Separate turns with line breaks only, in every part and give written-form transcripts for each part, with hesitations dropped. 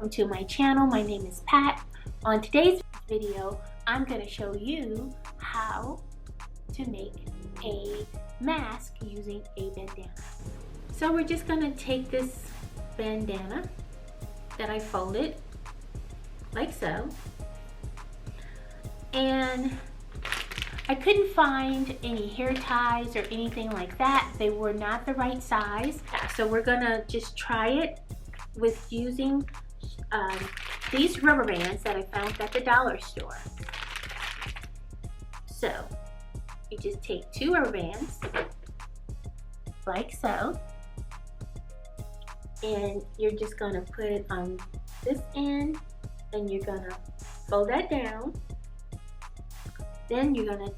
welcome to my channel. My name is Pat. On today's video, I'm going to show you how to make a mask using a bandana. So we're just going to take this bandana that I folded like so, and I couldn't find any hair ties or anything like that. They were not the right size, so we're gonna just try it with using these rubber bands that I found at the dollar store. So you just take 2 rubber bands like so, and you're just gonna put it on this end, and you're gonna fold that down. Then you're gonna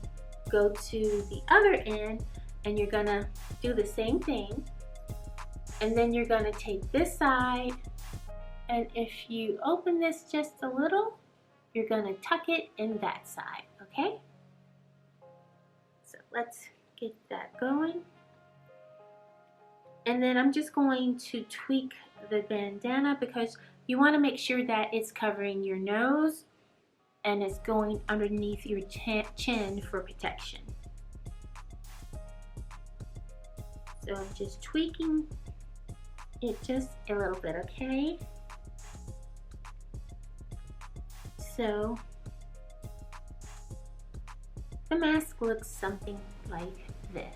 go to the other end and you're gonna do the same thing, and then you're gonna take this side, and if you open this just a little, you're gonna tuck it in that side. Okay, so let's get that going. And then I'm just going to tweak the bandana because you want to make sure that it's covering your nose and it's going underneath your chin for protection. So I'm just tweaking it just a little bit, okay? So the mask looks something like this.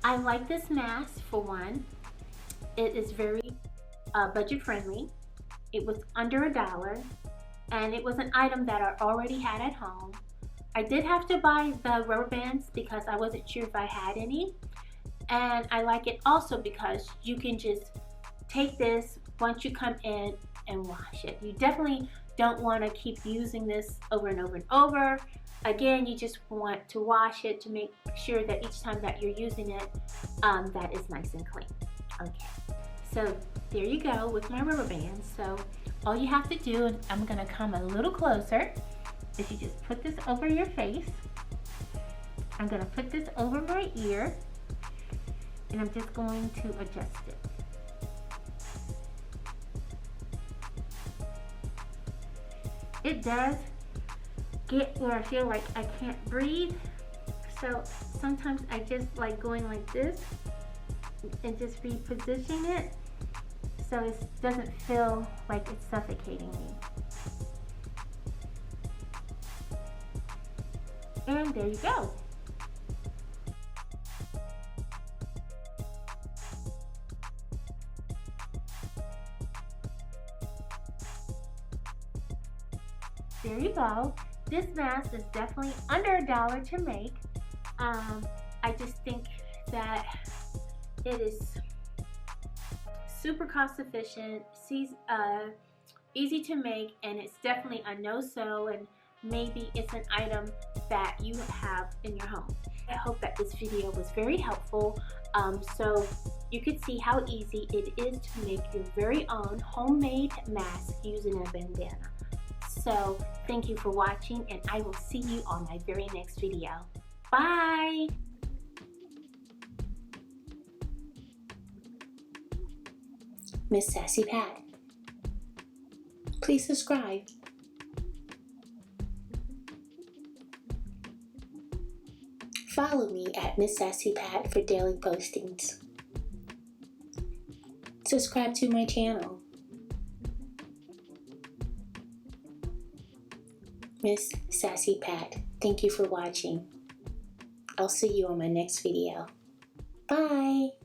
I like this mask for one. It is very budget friendly. It was under $1, and it was an item that I already had at home. I did have to buy the rubber bands because I wasn't sure if I had any, and I like it also because you can just take this once you come in and wash it. You definitely don't want to keep using this over and over and over. Again, you just want to wash it to make sure that each time that you're using it, that is nice and clean. Okay, so there you go with my rubber bands. So all you have to do, and I'm gonna come a little closer, is you just put this over your face. I'm gonna put this over my ear, and I'm just going to adjust it. It does get where I feel like I can't breathe, so sometimes I just like going like this and just reposition it so it doesn't feel like it's suffocating me. And there you go. There you go. This mask is definitely under $1 to make. I just think that it is super cost efficient, easy to make, and it's definitely a no-sew, and maybe it's an item that you have in your home. I hope that this video was very helpful, so you could see how easy it is to make your very own homemade mask using a bandana. So thank you for watching, and I will see you on my very next video. Bye! MsSassyPat. Please subscribe. Follow me at MsSassyPat for daily postings. Subscribe to my channel. MsSassyPat. Thank you for watching. I'll see you on my next video. Bye!